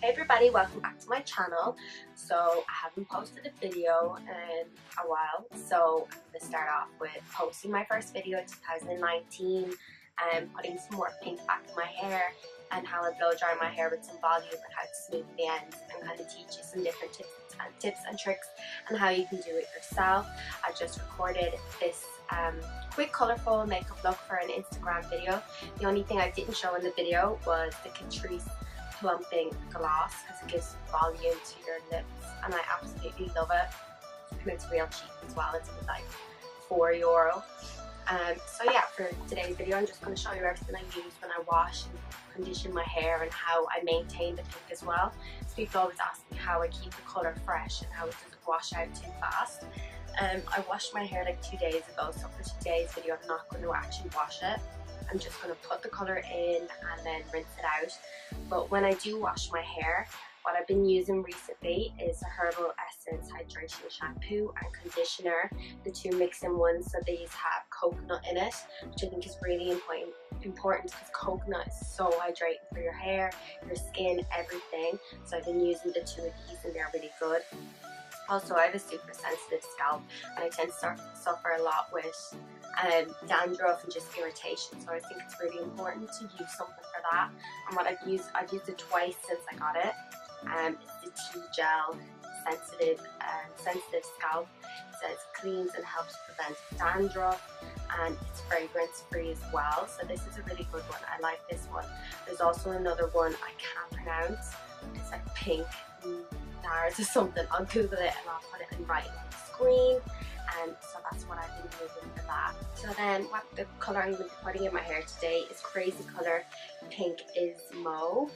Hey everybody, welcome back to my channel. So I haven't posted a video in a while, so I'm going to start off with posting my first video in 2019 and putting some more pink back in my hair and how I blow dry my hair with some volume and how to smooth the ends and kind of teach you some different tips and tricks and how you can do it yourself. I just recorded this quick colourful makeup look for an Instagram video. The only thing I didn't show in the video was the Catrice plumping gloss because it gives volume to your lips and I absolutely love it, and it's real cheap as well. It's like €4. So yeah, for today's video I'm just going to show you everything I use when I wash and condition my hair and how I maintain the pink as well. So people always ask me how I keep the colour fresh and how it doesn't wash out too fast. I washed my hair like 2 days ago, so for today's video I'm not going to actually wash it. I'm just going to put the colour in and then rinse it out. But when I do wash my hair, what I've been using recently is a Herbal Essence Hydration Shampoo and Conditioner, the two mix in one. So these have coconut in it, which I think is really important because coconut is so hydrating for your hair, your skin, everything. So I've been using the two of these and they're really good. Also, I have a super sensitive scalp and I tend to suffer a lot with dandruff and just irritation, so I think it's really important to use something for that. And what I've used it twice since I got it. It's the T-Gel sensitive scalp. It says cleans and helps prevent dandruff, and it's fragrance free as well, so this is a really good one. I like this one. There's also another one I can't pronounce. It's like pink NARS or something. I'll Google it and I'll put it in writing on the screen. So that's what I've been using for that. So then what the colour I'm going to be putting in my hair today is Crazy Colour Pink Ismo.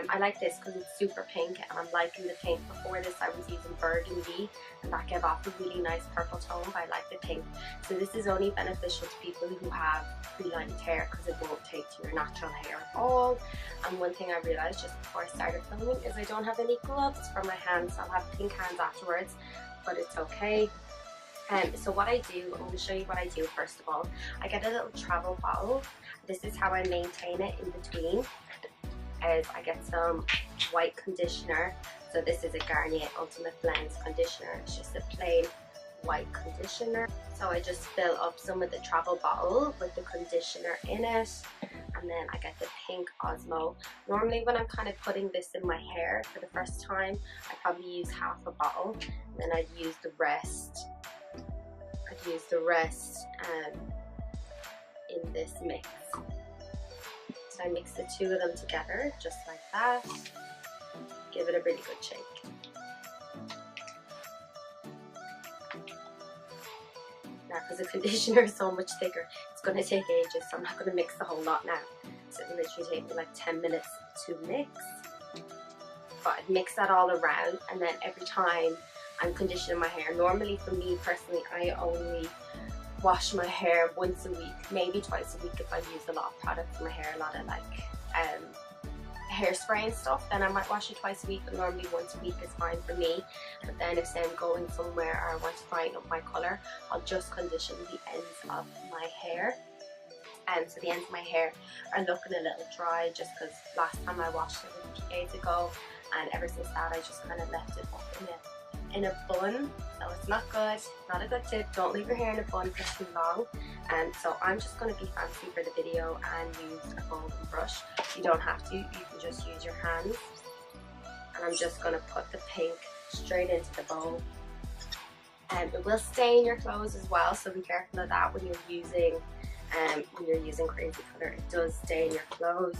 I like this because it's super pink and I'm liking the pink. Before this I was using Burgundy and that gave off a really nice purple tone, but I like the pink. So this is only beneficial to people who have pre-lined hair because it won't take to your natural hair at all. And one thing I realised just before I started filming is I don't have any gloves for my hands. I'll have pink hands afterwards, but it's okay. So what I do, I'm going to show you what I do first of all. I get a little travel bottle. This is how I maintain it in between. I get some white conditioner. So this is a Garnier Ultimate Blends conditioner. It's just a plain white conditioner. So I just fill up some of the travel bottle with the conditioner in it. And then I get the pink Osmo. Normally when I'm kind of putting this in my hair for the first time, I probably use half a bottle. And then I'd use the rest in this mix. So I mix the two of them together just like that. Give it a really good shake. Now because the conditioner is so much thicker, it's going to take ages, so I'm not going to mix the whole lot now. So it'll literally take me like 10 minutes to mix. But I'd mix that all around, and then every time I'm conditioning my hair. Normally for me personally, I only wash my hair once a week, maybe twice a week if I use a lot of products in my hair, a lot of like hairspray and stuff, then I might wash it twice a week, but normally once a week is fine for me. But then if say I'm going somewhere or I want to brighten up my colour, I'll just condition the ends of my hair. And so the ends of my hair are looking a little dry just because last time I washed it was a few days ago, and ever since that I just kind of left it up in a bun, so it's not good, not a good tip. Don't leave your hair in a bun for too long. And so I'm just going to be fancy for the video and use a golden brush. You don't have to, you can just use your hands. And I'm just going to put the pink straight into the bowl. And it will stain your clothes as well, so be careful of that when you're using Crazy Colour. It does stain your clothes.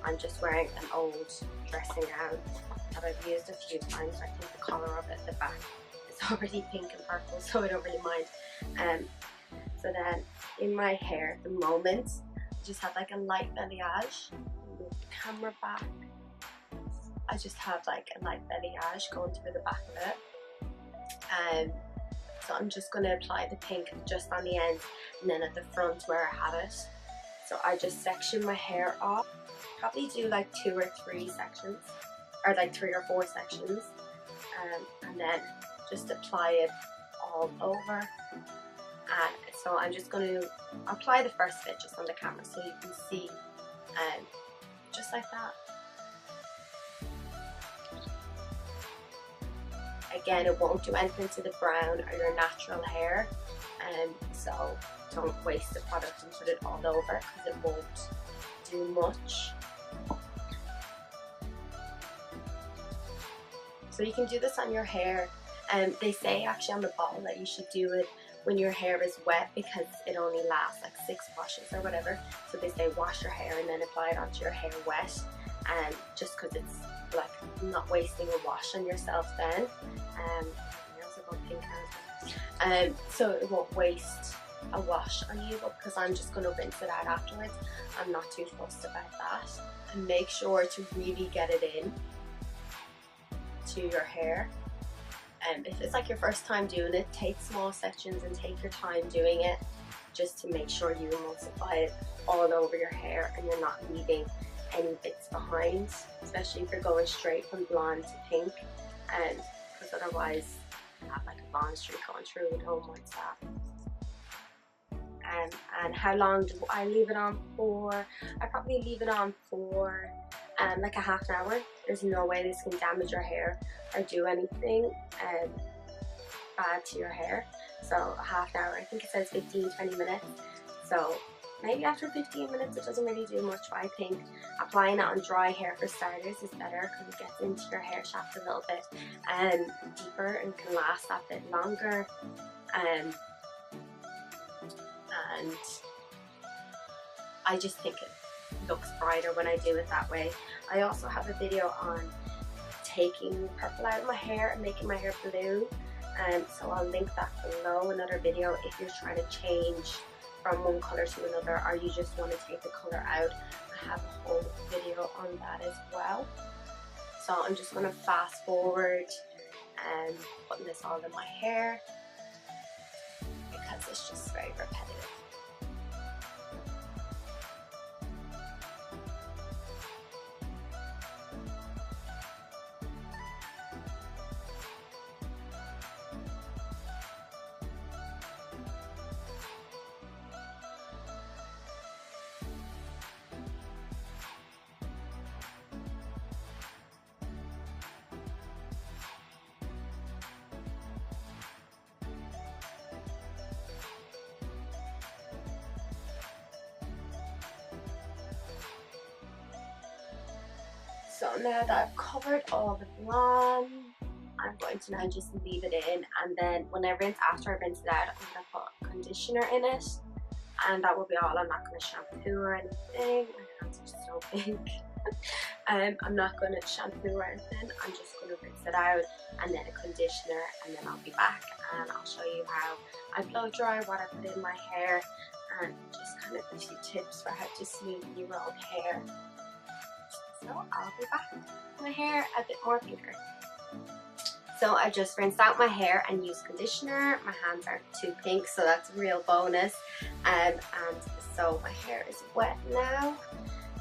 I'm just wearing an old dressing gown that I've used a few times. I think the collar of it at the back is already pink and purple, so I don't really mind. So then in my hair at the moment, I just have like a light balayage. Move the camera back. I just have like a light balayage going through the back of it. So I'm just going to apply the pink just on the end and then at the front where I have it. So I just section my hair off. Probably do like 2 or 3 sections, or like 3 or 4 sections, and then just apply it all over. And so I'm just going to apply the first bit just on the camera so you can see, just like that. Again, it won't do anything to the brown or your natural hair, so don't waste the product and put it all over because it won't do much. So you can do this on your hair. They say actually on the bottle that you should do it when your hair is wet because it only lasts like 6 washes or whatever. So they say wash your hair and then apply it onto your hair wet, and just because it's like not wasting a wash on yourself then. Nails are going pink now as well. So it won't waste a wash on you, but because I'm just going to rinse it out afterwards, I'm not too fussed about that. And make sure to really get it in to your hair. If it's like your first time doing it, take small sections and take your time doing it, just to make sure you emulsify it all over your hair and you're not leaving any bits behind, especially if you're going straight from blonde to pink, because otherwise you have like a blonde streak going through. We don't want that. And how long do I leave it on for? I probably leave it on for like a half an hour. There's no way this can damage your hair or do anything bad to your hair. So a half an hour, I think it says 15-20 minutes. So maybe after 15 minutes it doesn't really do much, but I think applying it on dry hair for starters is better because it gets into your hair shaft a little bit deeper and can last that bit longer. And I just think it looks brighter when I do it that way. I also have a video on taking purple out of my hair and making my hair blue, so I'll link that below, another video if you're trying to change from one colour to another or you just want to take the colour out. I have a whole video on that as well. So I'm just going to fast forward and putting this all in my hair because it's just very repetitive. So now that I've covered all the blonde, I'm going to now just leave it in, and then when I rinse, after I rinse it out, I'm going to put conditioner in it, and that will be all. I'm not going to shampoo or anything. My hands are so big. I'm not going to shampoo or anything. I'm just going to rinse it out and then a conditioner, and then I'll be back and I'll show you how I blow dry, what I put in my hair, and just kind of a few tips for how to smoothen your own hair. So I'll be back with my hair a bit more pinker. So I just rinsed out my hair and used conditioner. My hands aren't too pink, so that's a real bonus. And so my hair is wet now.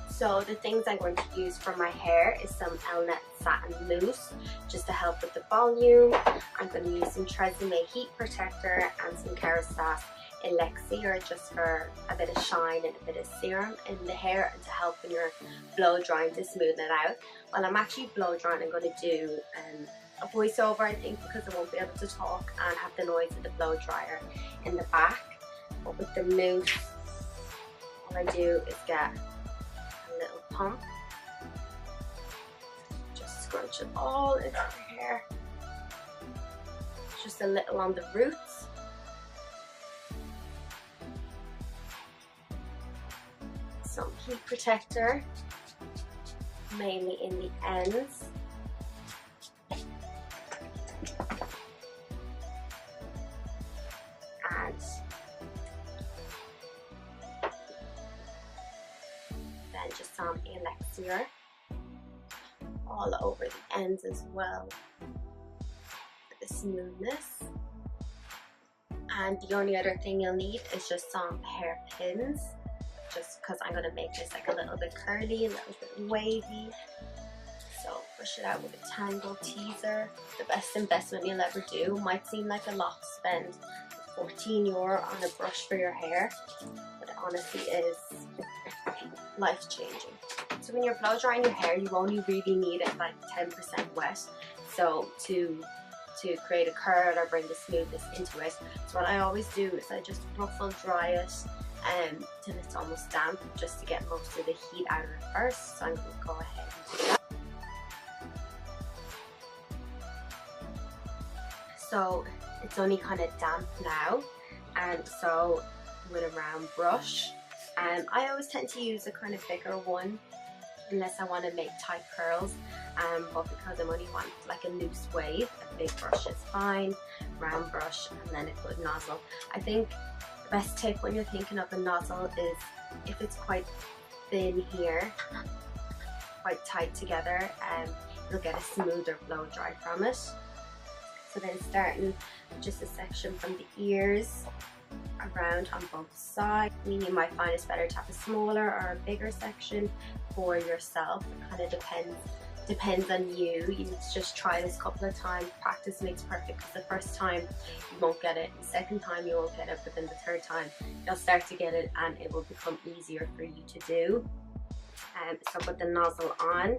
So the things I'm going to use for my hair is some Elnet Satin Mousse, just to help with the volume. I'm going to use some Tresemme Heat Protector and some Kerastase Elixir, just for a bit of shine and a bit of serum in the hair and to help when you're blow drying to smoothen it out. While I'm actually blow drying, I'm going to do a voiceover, I think, because I won't be able to talk and have the noise of the blow dryer in the back. But with the mousse, all I do is get a little pump, just scrunch it all into the hair, just a little on the roots. Some heat protector, mainly in the ends. And then just some elixir all over the ends as well for the smoothness. And the only other thing you'll need is just some hair pins, just because I'm going to make this like a little bit curly, a little bit wavy. So brush it out with a Tangle Teaser. The best investment you'll ever do. Might seem like a lot to spend €14 on a brush for your hair, but it honestly is life-changing. So when you're blow drying your hair, you only really need it like 10% wet. So to to create a curl or bring the smoothness into it. So what I always do is I just ruffle dry it till it's almost damp, just to get most of the heat out of it first. So I'm going to go ahead and do that. So it's only kind of damp now, and so with a round brush, I always tend to use a kind of bigger one unless I want to make tight curls, but because I'm only want like a loose wave, a big brush is fine, round brush, and then a good nozzle. I think the best tip when you're thinking of a nozzle is if it's quite thin here, quite tight together, you'll get a smoother blow dry from it. So then starting with just a section from the ears around on both sides. I mean, you might find it's better to have a smaller or a bigger section for yourself. It kind of depends on you. You need to just try this a couple of times. Practice makes perfect, because the first time you won't get it, the second time you won't get it, but then the third time you'll start to get it and it will become easier for you to do. So put the nozzle on,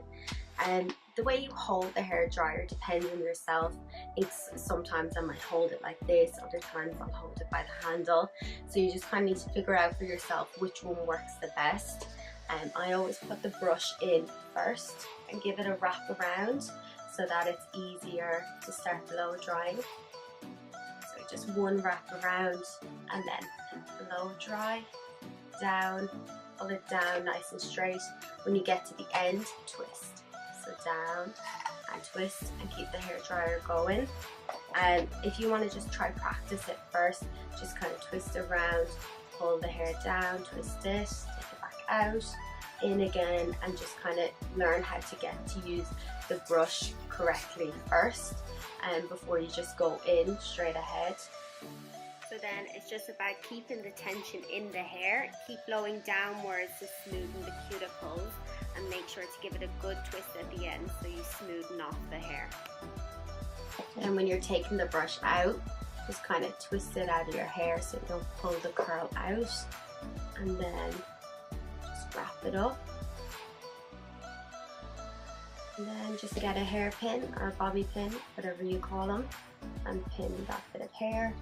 and the way you hold the hair dryer depends on yourself. Sometimes I might hold it like this, other times I'll hold it by the handle. So you just kind of need to figure out for yourself which one works the best. I always put the brush in first and give it a wrap around so that it's easier to start blow drying. So just one wrap around and then blow dry, down, pull it down nice and straight. When you get to the end, twist. So down and twist and keep the hair dryer going. And if you want to just try practice it first, just kind of twist around, pull the hair down, twist it, take it back out, in again, and just kind of learn how to get to use the brush correctly first, and before you just go in straight ahead. So then it's just about keeping the tension in the hair, keep blowing downwards to smoothen the cuticles, and make sure to give it a good twist at the end so you smoothen off the hair. And when you're taking the brush out, just kind of twist it out of your hair so you don't pull the curl out, and then just wrap it up. And then just get a hairpin or a bobby pin, whatever you call them, and pin that bit of hair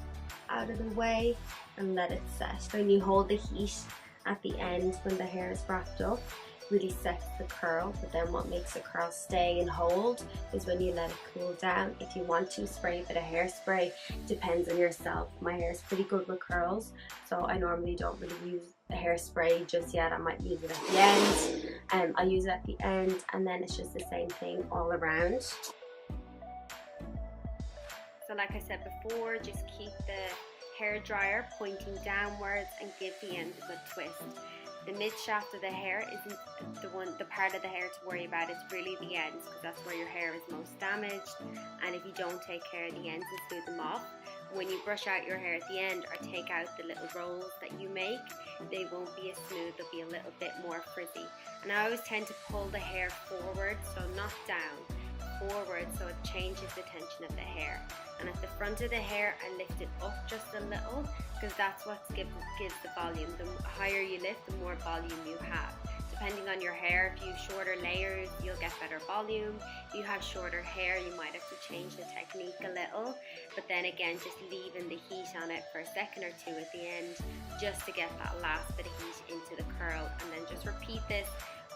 out of the way and let it set. When you hold the heat at the end when the hair is wrapped up, really sets the curl, but then what makes the curl stay and hold is when you let it cool down. If you want to spray a bit of hairspray, depends on yourself. My hair is pretty good with curls, so I normally don't really use the hairspray just yet. I might use it at the end, I'll use it at the end, and then it's just the same thing all around. So like I said before, just keep the hair dryer pointing downwards and give the end a good twist. The mid shaft of the hair isn't the part of the hair to worry about. It's really the ends, because that's where your hair is most damaged, and if you don't take care of the ends and smooth them off, when you brush out your hair at the end or take out the little rolls that you make, they won't be as smooth, they'll be a little bit more frizzy. And I always tend to pull the hair forward, so not down, forward, so it changes the tension of the hair. And at the front of the hair, I lift it up just a little, because that's what gives the volume. The higher you lift, the more volume you have. Depending on your hair, if you have shorter layers, you'll get better volume. If you have shorter hair, you might have to change the technique a little. But then again, just leaving the heat on it for a second or two at the end, just to get that last bit of heat into the curl. And then just repeat this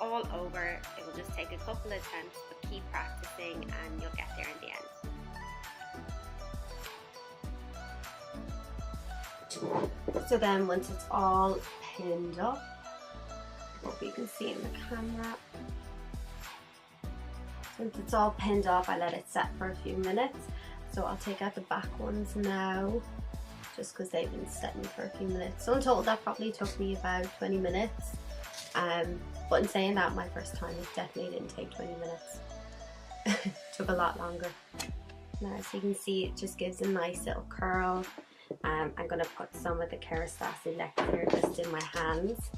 all over. It will just take a couple of attempts, but keep practicing and you'll get there in the end. So then once it's all pinned up, hope you can see in the camera, once it's all pinned up, I let it set for a few minutes. So I'll take out the back ones now, just because they've been setting for a few minutes. So in total that probably took me about 20 minutes. But in saying that, my first time, it definitely didn't take 20 minutes. It took a lot longer. Now as you can see, it just gives a nice little curl. I'm going to put some of the Kerastase Elixir just in my hands,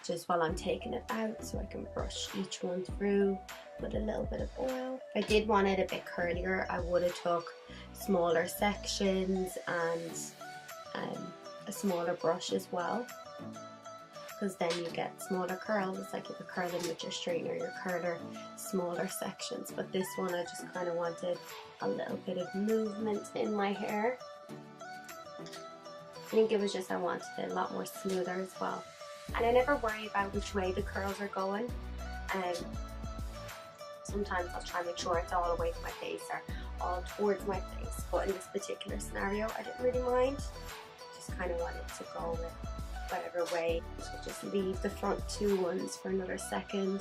just while I'm taking it out, so I can brush each one through with a little bit of oil. If I did want it a bit curlier, I would have took smaller sections and a smaller brush as well. because then you get smaller curls. It's like if you're curling with your straightener, you curler smaller sections. But this one, I just kind of wanted a little bit of movement in my hair. I think it was just I wanted it a lot more smoother as well. And I never worry about which way the curls are going. Sometimes I'll try and make sure it's all away from my face or all towards my face. But in this particular scenario, I didn't really mind. Just kind of wanted to go with whatever way. So just leave the front two ones for another second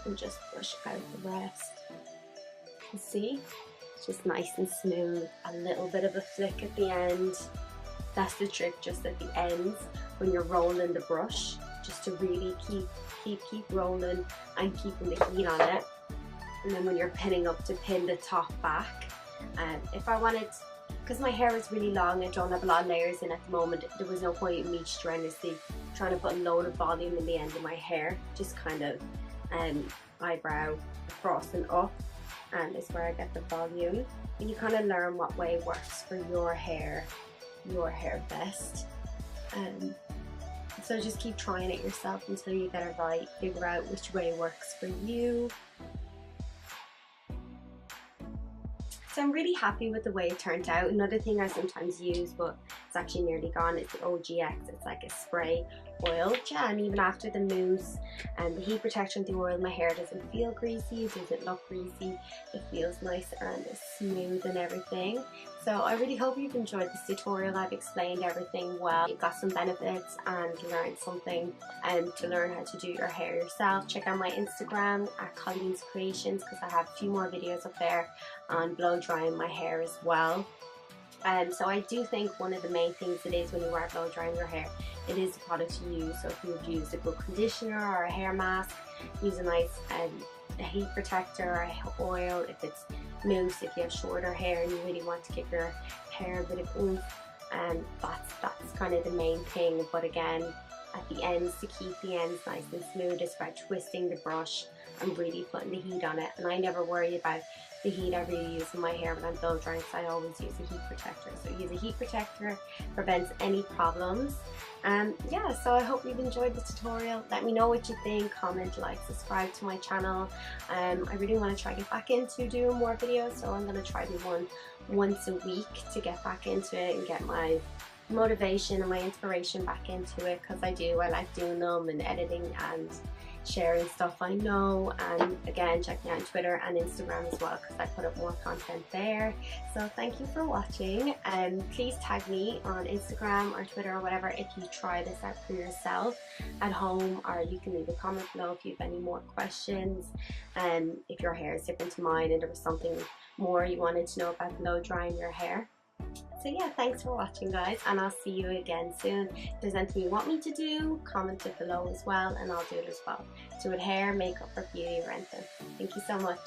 and just brush out the rest. You see? It's just nice and smooth. A little bit of a flick at the end. That's the trick, just at the ends when you're rolling the brush, just to really keep rolling and keeping the heat on it. And then when you're pinning up, to pin the top back. If I wanted, because my hair is really long, I don't have a lot of layers in at the moment, there was no point in me strenuously trying to put a load of volume in the end of my hair. Just kind of eyebrow across and up, and is where I get the volume. And you kind of learn what way works for your hair best. So just keep trying it yourself until you get it right. Figure out which way works for you. So I'm really happy with the way it turned out. Another thing I sometimes use, but it's actually nearly gone, is the OGX. It's like a spray oil gel, and even after the mousse and the heat protection of the oil, my hair doesn't feel greasy, it doesn't look greasy, it feels nice and smooth and everything. So I really hope you've enjoyed this tutorial. I've explained everything well. You've got some benefits and learned something to learn how to do your hair yourself. Check out my Instagram at Colleen's Creations, because I have a few more videos up there on blow drying my hair as well. So I do think one of the main things it is when you are blow drying your hair, it is the product you use. So if you would use a good conditioner or a hair mask, use a nice a heat protector or oil. If it's mousse, if you have shorter hair and you really want to give your hair a bit of oomph, that's kind of the main thing. But again, at the ends, to keep the ends nice and smooth, is by twisting the brush and really putting the heat on it. And I never worry about the heat I really use in my hair when I'm blow drying, so I always use a heat protector. So use a heat protector, prevents any problems. Yeah, so I hope you've enjoyed the tutorial. Let me know what you think, comment, like, subscribe to my channel. I really want to try to get back into doing more videos, so I'm going to try to do one once a week to get back into it and get my motivation and my inspiration back into it, because I like doing them and editing and sharing stuff I know. And again, check me out on Twitter and Instagram as well, because I put up more content there. So thank you for watching, and please tag me on Instagram or Twitter or whatever if you try this out for yourself at home, or you can leave a comment below if you have any more questions, and if your hair is different to mine and there was something more you wanted to know about blow drying your hair. So yeah, thanks for watching, guys, and I'll see you again soon. If there's anything you want me to do, comment it below as well, and I'll do it as well. Do it hair, makeup, or beauty, or anything. Thank you so much.